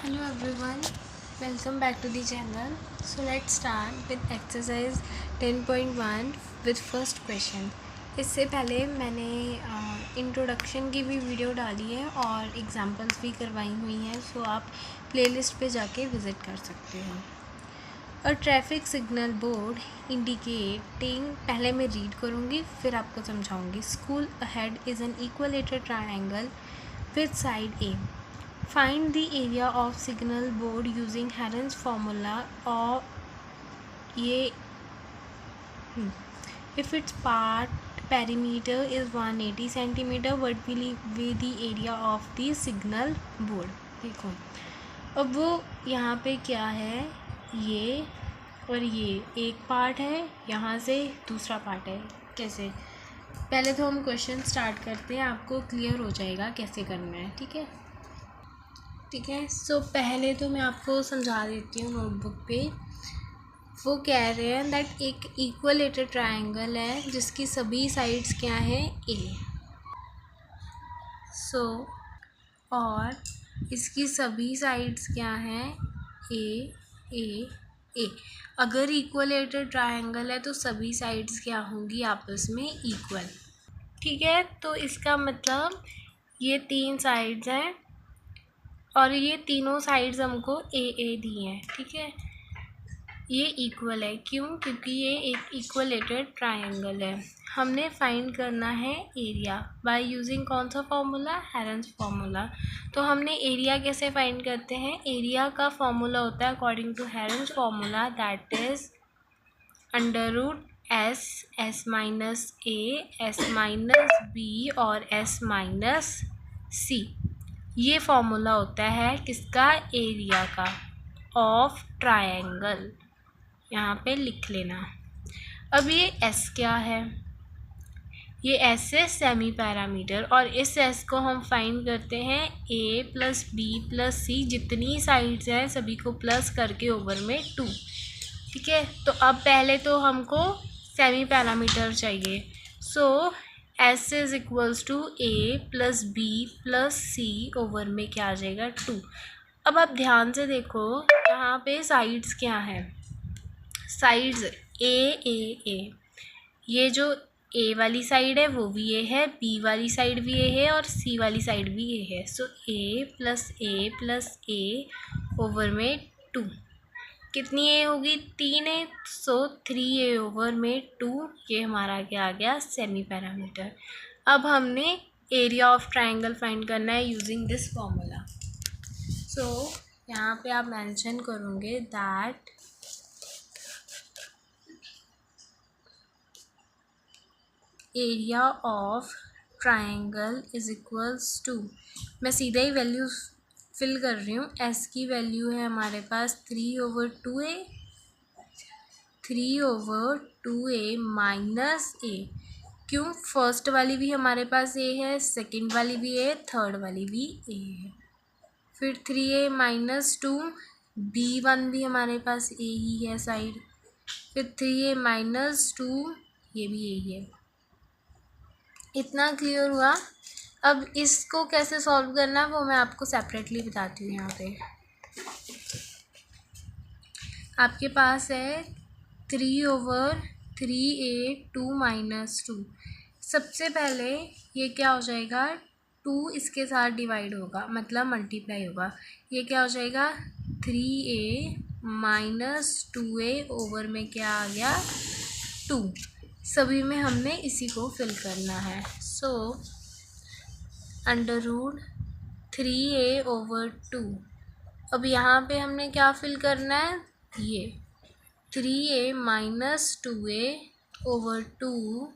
Hello everyone, welcome back to the channel. So let's start with exercise 10.1 with first question. इससे पहले मैंने introduction की भी video डाली है और एग्जांपल्स भी करवाई हुई हैं, सो आप प्लेलिस्ट पे जाके विज़िट कर सकते हो. A traffic signal board indicating, पहले मैं रीड करूँगी फिर आपको समझाऊँगी. School ahead is an equilateral triangle with side A. Find the area of signal board using Heron's formula or if its part perimeter is 180 cm, what will be the area of the signal board. देखो अब वो यहाँ पे क्या है, ये और ये एक पार्ट है, यहाँ से दूसरा पार्ट है. कैसे, पहले तो हम क्वेश्चन स्टार्ट करते हैं, आपको क्लियर हो जाएगा कैसे करना है. ठीक है. सो पहले तो मैं आपको समझा देती हूँ नोटबुक पे. वो कह रहे हैं दैट एक इक्वलेटेड ट्रायंगल है जिसकी सभी साइड्स क्या है, ए. और इसकी सभी साइड्स क्या हैं, ए ए ए. अगर इक्वलेटेड ट्रायंगल है तो सभी साइड्स क्या होंगी, आपस में इक्वल. ठीक है, तो इसका मतलब ये तीन साइड्स हैं और ये तीनों साइड्स हमको ए दी हैं. ठीक है, ये इक्वल है. क्यों? क्योंकि ये एक इक्वलेटेड ट्रायंगल है. हमने फाइंड करना है एरिया बाय यूजिंग कौन सा फॉर्मूला, हेरन्स फार्मूला. तो हमने एरिया कैसे फाइंड करते हैं, एरिया का फॉर्मूला होता है according to Heron's formula, that is under root S minus A, S minus B और एस माइनस सी. ये फॉर्मूला होता है किसका, एरिया का, ऑफ ट्रायंगल. यहाँ पे लिख लेना. अब ये एस क्या है, ये एस है सेमी पैरामीटर, और इस एस को हम फाइंड करते हैं ए प्लस बी प्लस सी, जितनी साइड्स हैं सभी को प्लस करके ओवर में 2. ठीक है, तो अब पहले तो हमको सेमी पैरामीटर चाहिए. So S is equals to A plus B plus C, over में क्या आ जाएगा, 2. अब आप ध्यान से देखो यहाँ पे साइड्स क्या हैं, साइड्स ए. ये जो ए वाली साइड है वो भी ए है, बी वाली साइड भी ए है और सी वाली साइड भी ए है. सो ए प्लस ए ओवर में 2. कितनी ए होगी, 3 ए. सो 3 ओवर में 2, ये हमारा क्या आ गया, सेमी पैरामीटर. अब हमने एरिया ऑफ ट्रायंगल फाइंड करना है यूजिंग दिस फॉर्मूला. सो यहाँ पे आप मेंशन करोगे that area of triangle is equals to, मैं सीधा ही वैल्यू फिल कर रही हूँ. एस की वैल्यू है हमारे पास 3/2a, 3/2a माइनस ए. क्यों, फर्स्ट वाली भी हमारे पास ए है, सेकंड वाली भी ए, थर्ड वाली भी ए है. फिर 3a माइनस 2, B1 भी हमारे पास ए ही है साइड. फिर 3a माइनस 2, ये भी यही है. इतना क्लियर हुआ. अब इसको कैसे सॉल्व करना है वो मैं आपको सेपरेटली बताती हूँ. यहाँ पे आपके पास है 3/3a 2 माइनस 2. सबसे पहले ये क्या हो जाएगा, 2 इसके साथ डिवाइड होगा, मतलब मल्टीप्लाई होगा. ये क्या हो जाएगा, 3a माइनस 2a ओवर में क्या आ गया, 2. सभी में हमने इसी को फिल करना है. So under root 3a/2. अब यहाँ पे हमने क्या फिल करना है, ये 3a minus 2a/2,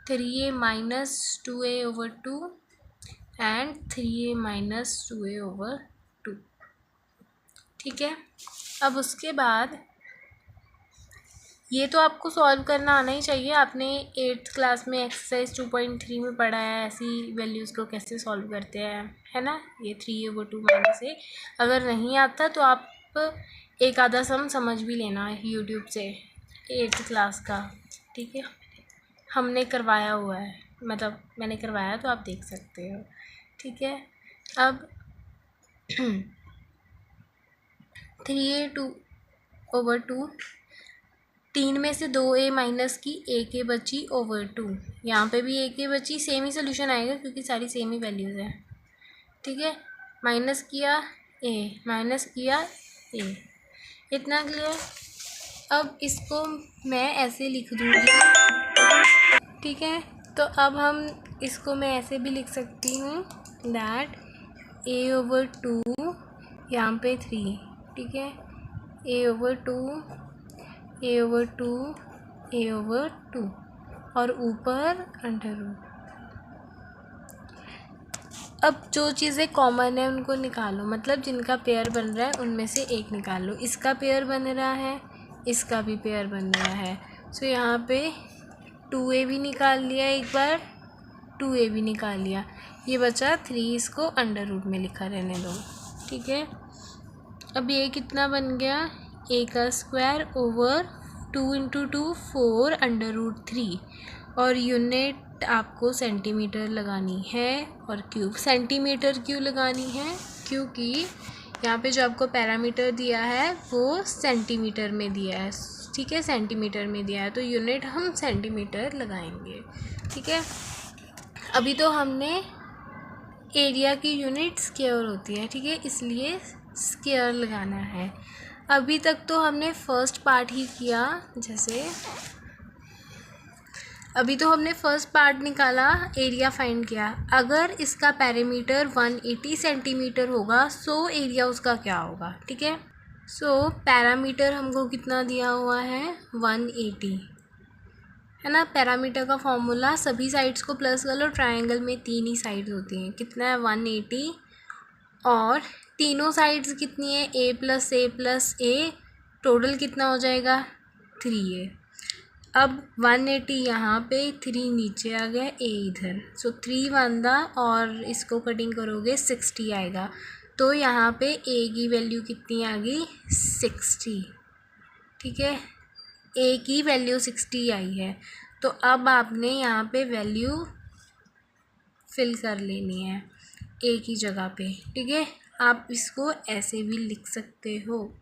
3a minus 2a/2 and 3a minus 2a/2. ठीक है, अब उसके बाद ये तो आपको सॉल्व करना आना ही चाहिए. आपने 8th क्लास में एक्सरसाइज 2.3 में पढ़ा है ऐसी वैल्यूज़ को कैसे सॉल्व करते हैं, है ना. ये 3/2 माइनस ए अगर नहीं आता तो आप एक आधा सम समझ भी लेना है यूट्यूब से 8th क्लास का. ठीक है, हमने करवाया हुआ है, मतलब मैंने करवाया तो आप देख सकते हो. ठीक है, अब 3a/2 3 में से 2a माइनस की a बची ओवर 2। यहाँ पे भी a बची, सेम ही सोल्यूशन आएगा क्योंकि सारी सेम ही वैल्यूज़ हैं। ठीक है, माइनस किया a, इतना क्लियर। अब इसको मैं ऐसे लिख दूँगी। ठीक है, तो अब हम इसको मैं ऐसे भी लिख सकती हूँ दैट a/2 यहाँ पे 3। ठीक है, a/2 और ऊपर √। अब जो चीज़ें कॉमन है उनको निकालो, मतलब जिनका पेयर बन रहा है उनमें से एक निकाल लो। इसका पेयर बन रहा है, इसका भी पेयर बन रहा है। सो यहाँ पे 2a भी निकाल लिया, एक बार 2a भी निकाल लिया, ये बचा 3। इसको √ में लिखा रहने दो। ठीक है, अब ये कितना बन गया, a² ओवर 2 × 2 4 √3 और यूनिट आपको सेंटीमीटर लगानी है और क्यूब। सेंटीमीटर क्यों लगानी है, क्योंकि यहाँ पे जो आपको पैरामीटर दिया है वो सेंटीमीटर में दिया है। ठीक है, सेंटीमीटर में दिया है तो यूनिट हम सेंटीमीटर लगाएंगे। ठीक है, अभी तो हमने एरिया की यूनिट स्क्वायर होती है। ठीक है, इसलिए स्क्वायर लगाना है। अभी तक तो हमने फर्स्ट पार्ट ही किया, जैसे अभी तो हमने फर्स्ट पार्ट निकाला, एरिया फाइंड किया। अगर इसका पैरामीटर 180 सेंटीमीटर होगा सो एरिया उसका क्या होगा। ठीक है, सो पैरामीटर हमको कितना दिया हुआ है, 180 है ना। पैरामीटर का फॉर्मूला, सभी साइड्स को प्लस कर लो, ट्रायंगल में 3 ही साइड्स होती हैं। कितना है, 180 और तीनों साइड्स कितनी है, a+a+a, टोटल कितना हो जाएगा, 3a। अब 180 यहाँ पे, 3 नीचे आ गया, a इधर, सो 3 1 और इसको कटिंग करोगे 60 आएगा। तो यहाँ पे a की वैल्यू कितनी आ गई, 60। ठीक है, a की वैल्यू 60 आई है। तो अब आपने यहाँ पे वैल्यू फिल कर लेनी है a की जगह पे। ठीक है, आप इसको ऐसे भी लिख सकते हो।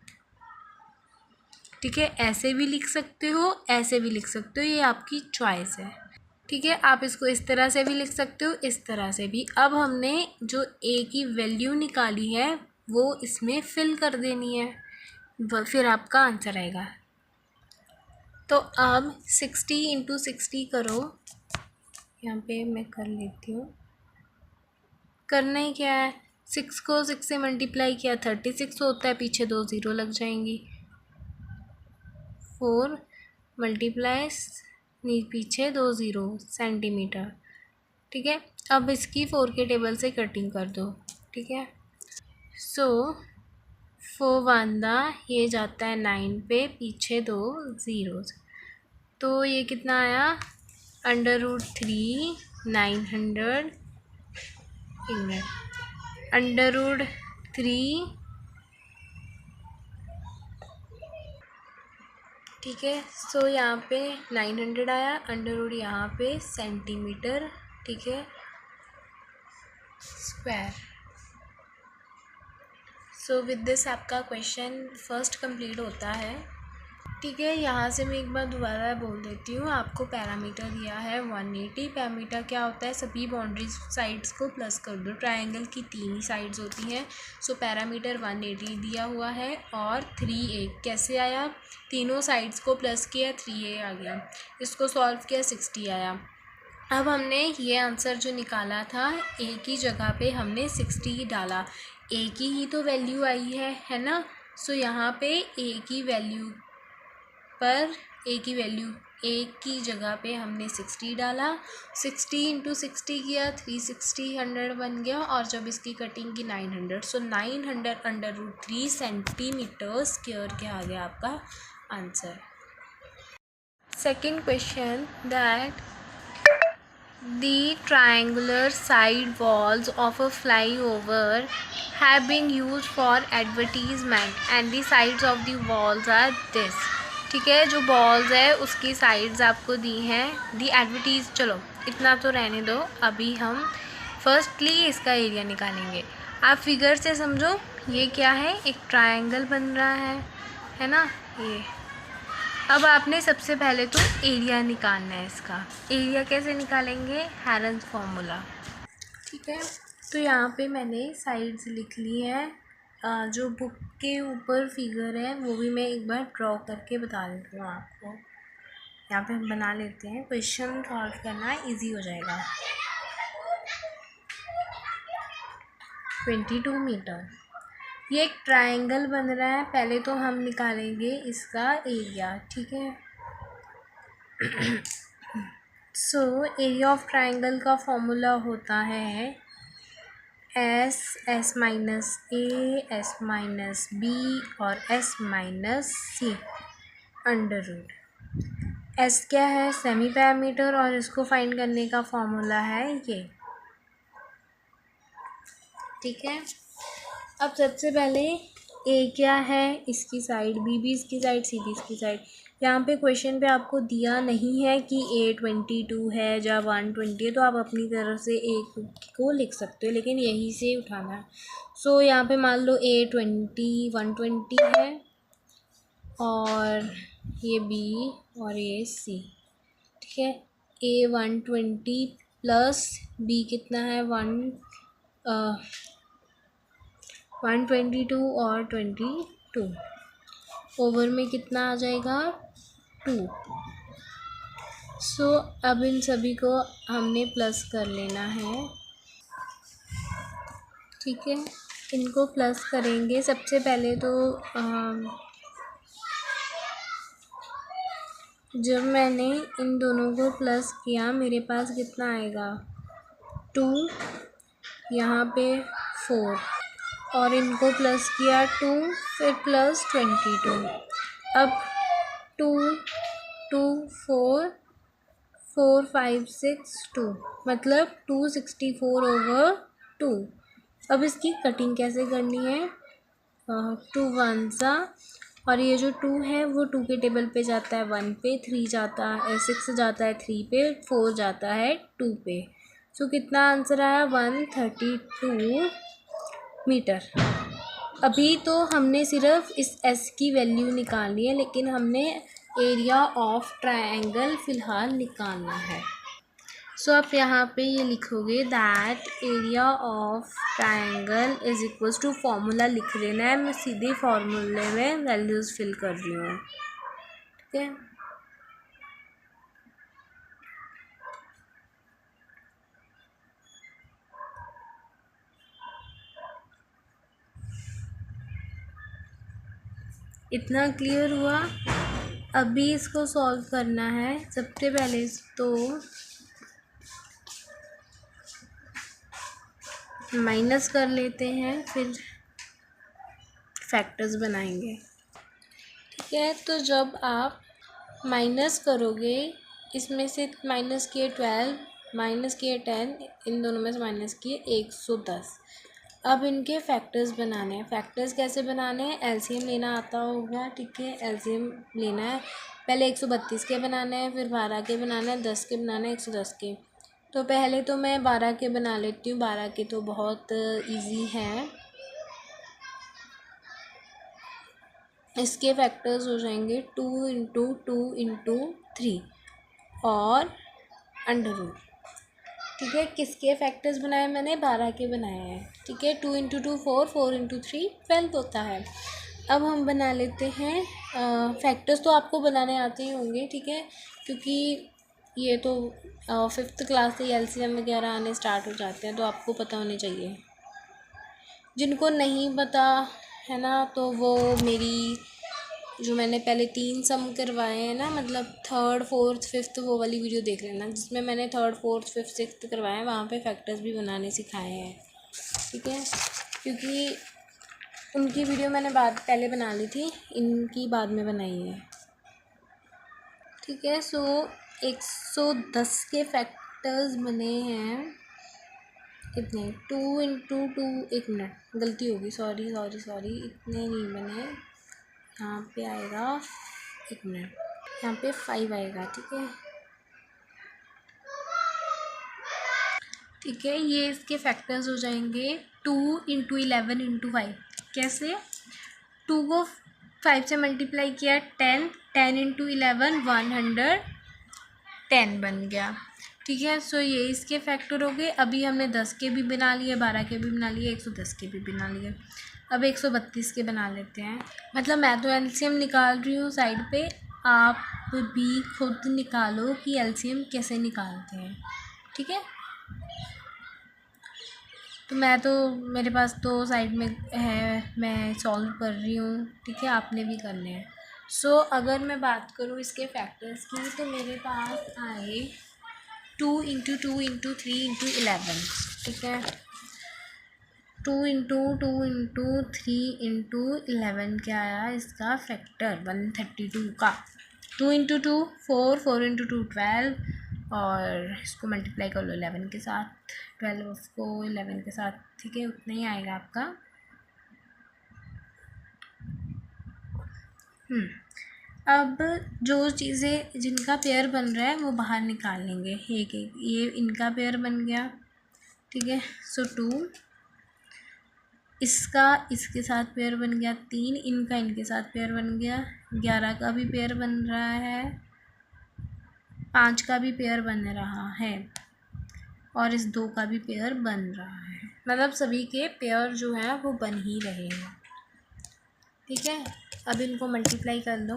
ठीक है, ऐसे भी लिख सकते हो, ऐसे भी लिख सकते हो, ये आपकी चॉइस है। ठीक है, आप इसको इस तरह से भी लिख सकते हो, इस तरह से भी। अब हमने जो a की वैल्यू निकाली है वो इसमें फिल कर देनी है, फिर आपका आंसर आएगा। तो अब 60 × 60 करो, यहाँ पे मैं कर लेती हूँ। करना ही क्या है, 6 को 6 से मल्टीप्लाई किया 36 होता है, पीछे 2 0 लग जाएंगी। 4 मल्टीप्लाइस पीछे 2 0 सेंटीमीटर। ठीक है, अब इसकी 4 के टेबल से कटिंग कर दो। ठीक है, सो 4 1 ये जाता है 9 पे, पीछे 2 0, तो ये कितना आया, √3 900 √3। ठीक है, सो यहाँ पे 900 आया, √ यहाँ पे सेंटीमीटर। ठीक है, स्क्वायर। सो विद दिस आपका क्वेश्चन फर्स्ट कंप्लीट होता है। ठीक है, यहाँ से मैं एक बार दोबारा बोल देती हूँ। आपको पैरामीटर दिया है 180। पैरामीटर क्या होता है, सभी बाउंड्री साइड्स को प्लस कर दो। ट्रायंगल की 3 ही साइड्स होती हैं। सो पैरामीटर 180 दिया हुआ है और 3a कैसे आया, तीनों साइड्स को प्लस किया, 3a आ गया। इसको सॉल्व किया, 60 आया। अब हमने ये आंसर जो निकाला था, a की जगह पे हमने 60 डाला, a की ही तो वैल्यू आई है ना। सो यहाँ पे a की वैल्यू a की जगह पे हमने 60 डाला। 60 × 60 किया, 360 100 बन गया, और जब इसकी कटिंग की 900, सो 900 √3 सेंटीमीटर स्क्वायर क्या आ गया आपका answer. Second question, that the triangular side walls of a flyover have been used for advertisement and the sides of the walls are this। ठीक है, जो बॉल्स है उसकी साइड्स आपको दी हैं, दी एडवर्टीज। चलो इतना तो रहने दो, अभी हम फर्स्टली इसका एरिया निकालेंगे। आप फिगर से समझो, ये क्या है, एक ट्रायंगल बन रहा है ना ये। अब आपने सबसे पहले तो एरिया निकालना है इसका। एरिया कैसे निकालेंगे, हैरन्स फॉर्मूला। ठीक है, तो यहाँ पे मैंने साइड्स लिख ली है। जो बुक के ऊपर फिगर है वो भी मैं एक बार ड्रॉ करके बता देती हूँ आपको। यहाँ पे हम बना लेते हैं, क्वेश्चन सॉल्व करना इजी हो जाएगा। 22 मीटर, ये एक ट्रायंगल बन रहा है। पहले तो हम निकालेंगे इसका एरिया, ठीक है। सो एरिया ऑफ ट्रायंगल का फॉर्मूला होता है S minus A, S minus B और एस माइनस सी अंडर रूट। एस क्या है, सेमी पैरामीटर, और इसको फाइंड करने का फॉर्मूला है ये। ठीक है, अब सबसे पहले ए क्या है, इसकी साइड, बी भी इसकी साइड, सी भी इसकी साइड। यहाँ पे क्वेश्चन पे आपको दिया नहीं है कि ए 22 है या 120 है, तो आप अपनी तरफ से ए को लिख सकते हो, लेकिन यहीं से उठाना है। सो यहाँ पे मान लो ए 120 है, और ये बी और ये सी। ठीक है, ए 120 प्लस बी कितना है 122 और 22, ओवर में कितना आ जाएगा 2। सो अब इन सभी को हमने प्लस कर लेना है। ठीक है, इनको प्लस करेंगे। सबसे पहले तो जब मैंने इन दोनों को प्लस किया मेरे पास कितना आएगा 2, यहाँ पे 4, और इनको प्लस किया 2, फिर प्लस 22। अब 2 2 4 4 5 6 2, मतलब 264 ओवर 2। अब इसकी कटिंग कैसे करनी है, 2 1 सा, और ये जो 2 है वो 2 के टेबल पे जाता है 1 पे, 3 जाता है 6 जाता है 3 पे, 4 जाता है 2 पे। सो कितना आंसर आया 132 मीटर। अभी तो हमने सिर्फ इस एस की वैल्यू निकालनी है, लेकिन हमने एरिया ऑफ ट्रायंगल फ़िलहाल निकालना है। सो आप यहाँ पे ये लिखोगे that area of triangle is equals to, formula लिख लेना है। मैं सीधे फार्मूले में वैल्यूज़ फिल कर रही हूँ। ठीक है, इतना क्लियर हुआ। अभी इसको सॉल्व करना है। सबसे पहले तो माइनस कर लेते हैं, फिर फैक्टर्स बनाएंगे। ठीक है, तो जब आप माइनस करोगे, इसमें से माइनस किए 12, माइनस किए 10, इन दोनों में से माइनस किए 110। अब इनके फैक्टर्स बनाने हैं। फैक्टर्स कैसे बनाने हैं, एलसीएम लेना आता होगा। ठीक है, एलसीएम लेना है। पहले 132 के बनाना है, फिर 12 के बनाना है, 10 के बनाना है, 110 के। तो पहले तो मैं 12 के बना लेती हूँ। 12 के तो बहुत इजी हैं। इसके फैक्टर्स हो जाएंगे 2 इंटू 2 इंटू 3 और अंडर रूट। ठीक है, किसके फैक्टर्स बनाए मैंने, 12 के बनाए हैं। ठीक है, 2 इंटू 2 4, 4 इंटू 3 12 होता है। अब हम बना लेते हैं फैक्टर्स। तो आपको बनाने आते ही होंगे, ठीक है, क्योंकि ये तो 5th क्लास से एलसीएम वगैरह आने स्टार्ट हो जाते हैं, तो आपको पता होने चाहिए। जिनको नहीं पता है ना, तो वो मेरी जो मैंने पहले 3 सम करवाए हैं ना, मतलब 3rd 4th 5th, वो वाली वीडियो देख लेना, जिसमें मैंने 3rd 4th 5th 6th करवाए हैं। वहाँ पे फैक्टर्स भी बनाने सिखाए हैं। ठीक है, क्योंकि उनकी वीडियो मैंने पहले बना ली थी, इनकी बाद में बनाई है। ठीक है, सो 110 के फैक्टर्स बने हैं इतने, 2 इंटू 2, 1 मिनट गलती होगी, सॉरी, इतने नहीं बने। यहाँ पे आएगा, 1 मिनट, यहाँ पे 5 आएगा। ठीक है, ठीक है, ये इसके फैक्टर्स हो जाएंगे 2 × 11 × 5। कैसे? 2 को 5 से मल्टीप्लाई किया 10, 10 × 11 110 बन गया। ठीक है, सो ये इसके फैक्टर हो गए। अभी हमने 10 के भी बना लिए, 12 के भी बना लिए, 110 के भी बना लिए। अब 132 के बना लेते हैं। मतलब मैं तो एलसीएम निकाल रही हूँ साइड पे, आप भी खुद निकालो कि एलसीएम कैसे निकालते हैं। ठीक है, तो मेरे पास तो साइड में है, मैं सॉल्व कर रही हूँ। ठीक है, आपने भी करने हैं। सो अगर मैं बात करूँ इसके फैक्टर्स की, तो मेरे पास आए 2 × 2 × 3 × 11। ठीक है, 2 × 2 × 3 × 11 क्या आया इसका फैक्टर? 132 का। 2 × 2 4, 4 × 2 12, और इसको मल्टीप्लाई कर लो 11 के साथ, 12 को 11 के साथ। ठीक है, उतना ही आएगा आपका। अब जो चीज़ें जिनका पेयर बन रहा है वो बाहर निकाल लेंगे एक एक। ये इनका पेयर बन गया। ठीक है, सो 2 इसका इसके साथ पेयर बन गया, 3 इनका इनके साथ पेयर बन गया, 11 का भी पेयर बन रहा है, 5 का भी पेयर बन रहा है, और इस 2 का भी पेयर बन रहा है। मतलब सभी के पेयर जो हैं वो बन ही रहे हैं। ठीक है, अब इनको मल्टीप्लाई कर लो।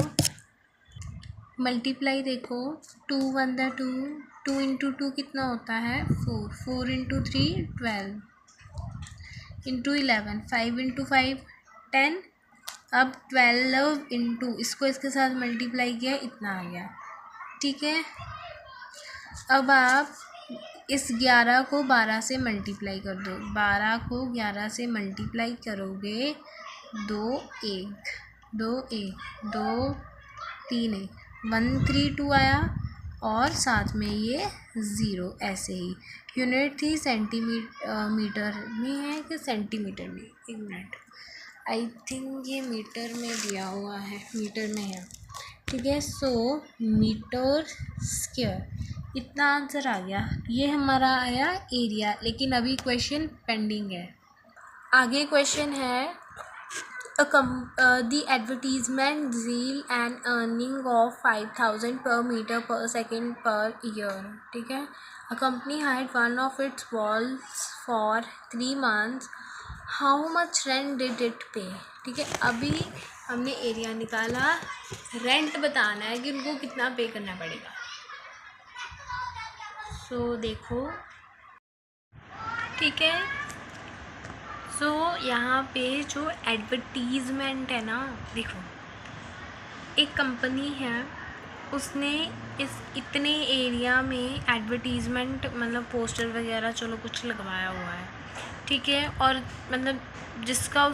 मल्टीप्लाई देखो, 2 1 2, 2 × 2 कितना होता है? 4, 4 × 3 12, × 11 5 × 5 10। अब 12 इंटू इसको इसके साथ मल्टीप्लाई किया, इतना आ गया। ठीक है, अब आप इस 11 को 12 से मल्टीप्लाई कर दो। 12 को 11 से मल्टीप्लाई करोगे, 2 1 2 1 2 3 1 132 आया, और साथ में ये 0। ऐसे ही यूनिट थी मीटर में है कि सेंटीमीटर में? एक मिनट, आई थिंक ये मीटर में दिया हुआ है, मीटर में है। ठीक है, सो मीटर स्क्वायर, इतना आंसर आ गया। ये हमारा आया एरिया। लेकिन अभी क्वेश्चन पेंडिंग है। आगे क्वेश्चन है, the advertisement zeal and earning of 5,000 per meter per second per year. ठीक है, a company hired one of its walls for 3 months. How much rent did it pay? ठीक है, अभी हमने एरिया निकाला, रेंट बताना है कि उनको कितना पे करना पड़ेगा। सो देखो, ठीक है, सो यहाँ पे जो एडवर्टीज़मेंट है ना, देखो एक कंपनी है, उसने इस इतने एरिया में एडवर्टीज़मेंट मतलब पोस्टर वगैरह चलो कुछ लगवाया हुआ है। ठीक है, और मतलब जिसका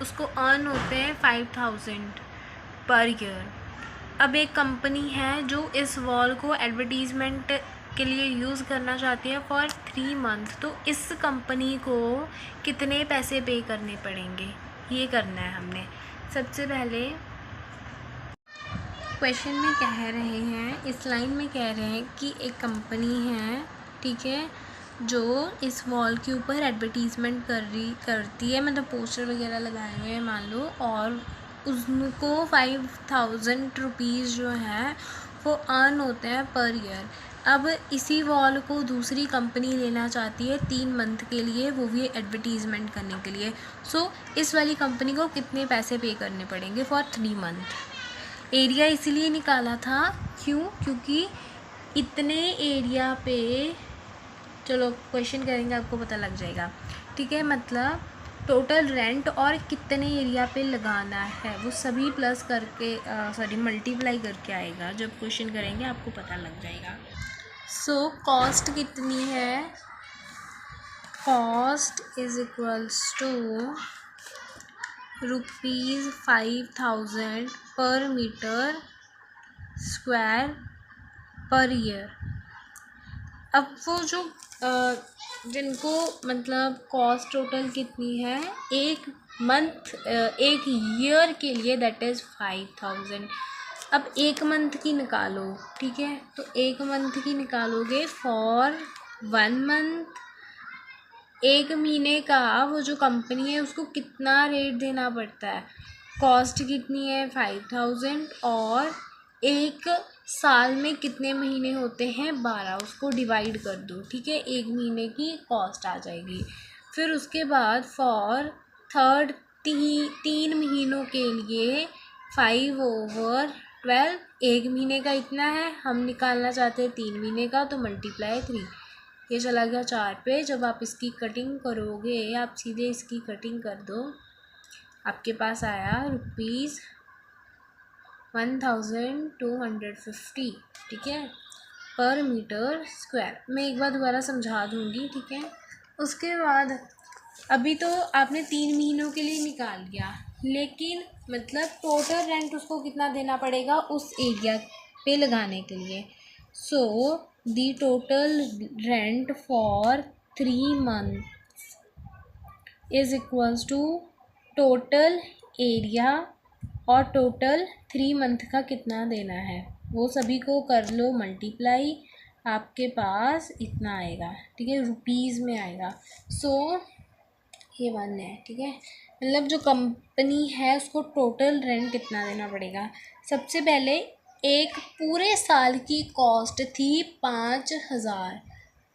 उसको अर्न होते हैं 5,000 पर ईयर। अब एक कंपनी है जो इस वॉल को एडवर्टीज़मेंट के लिए यूज़ करना चाहती है फॉर 3 मंथ। तो इस कंपनी को कितने पैसे पे करने पड़ेंगे, ये करना है हमने। सबसे पहले क्वेश्चन में कह रहे हैं, इस लाइन में कह रहे हैं कि एक कंपनी है, ठीक है, जो इस वॉल के ऊपर एडवर्टीज़मेंट करती है, मतलब पोस्टर वगैरह लगाए हुए हैं मान लो, और उसको 5,000 रुपीज़ जो है वो अर्न होते हैं पर ईयर। अब इसी वॉल को दूसरी कंपनी लेना चाहती है 3 मंथ के लिए, वो भी एडवर्टीज़मेंट करने के लिए। सो इस वाली कंपनी को कितने पैसे पे करने पड़ेंगे फॉर 3 मंथ। एरिया इसीलिए निकाला था, क्योंकि इतने एरिया पे, चलो क्वेश्चन करेंगे आपको पता लग जाएगा। ठीक है, मतलब टोटल रेंट और कितने एरिया पे लगाना है वो सभी प्लस करके मल्टीप्लाई करके आएगा। जब क्वेश्चन करेंगे आपको पता लग जाएगा। सो कॉस्ट कितनी है? कॉस्ट इज इक्वल्स टू ₹5,000 पर मीटर स्क्वायर पर ईयर। अब वो जो जिनको मतलब कॉस्ट टोटल कितनी है एक मंथ, एक ईयर के लिए, दैट इज़ 5,000। अब एक मंथ की निकालो। ठीक है, तो एक मंथ की निकालोगे फॉर 1 मंथ, 1 महीने का वो जो कंपनी है उसको कितना रेट देना पड़ता है, कॉस्ट कितनी है 5000, और 1 साल में कितने महीने होते हैं 12, उसको डिवाइड कर दो, ठीक है, 1 महीने की कॉस्ट आ जाएगी। फिर उसके बाद फॉर थर्ड 3 महीनों के लिए 5/12, 1 महीने का इतना है, हम निकालना चाहते हैं 3 महीने का, तो मल्टीप्लाई 3, ये चला गया 4 पे। जब आप इसकी कटिंग करोगे, आप सीधे इसकी कटिंग कर दो, आपके पास आया ₹1250, ठीक है, पर मीटर स्क्वायर। मैं एक बार दोबारा समझा दूँगी, ठीक है। उसके बाद अभी तो आपने 3 महीनों के लिए निकाल लिया, लेकिन मतलब टोटल रेंट उसको कितना देना पड़ेगा उस एरिया पे लगाने के लिए। So the total rent for 3 month is equals to total area और टोटल 3 मंथ का कितना देना है, वो सभी को कर लो मल्टीप्लाई, आपके पास इतना आएगा, ठीक है, रुपीज़ में आएगा। सो ये 1 है, ठीक है, मतलब जो कंपनी है उसको टोटल रेंट कितना देना पड़ेगा। सबसे पहले एक पूरे साल की कॉस्ट थी 5000,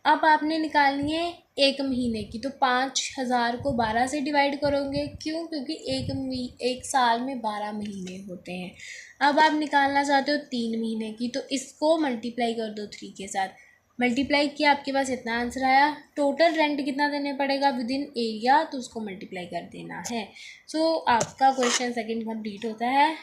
अब आपने निकालनी है 1 महीने की, तो 5000 को 12 से डिवाइड करोगे, क्यों, क्योंकि एक साल में 12 महीने होते हैं। अब आप निकालना चाहते हो 3 महीने की, तो इसको मल्टीप्लाई कर दो 3 के साथ, मल्टीप्लाई किया, आपके पास इतना आंसर आया। टोटल रेंट कितना देने पड़ेगा विद इन एरिया, तो उसको मल्टीप्लाई कर देना है। सो आपका क्वेश्चन सेकंड कंप्लीट होता है।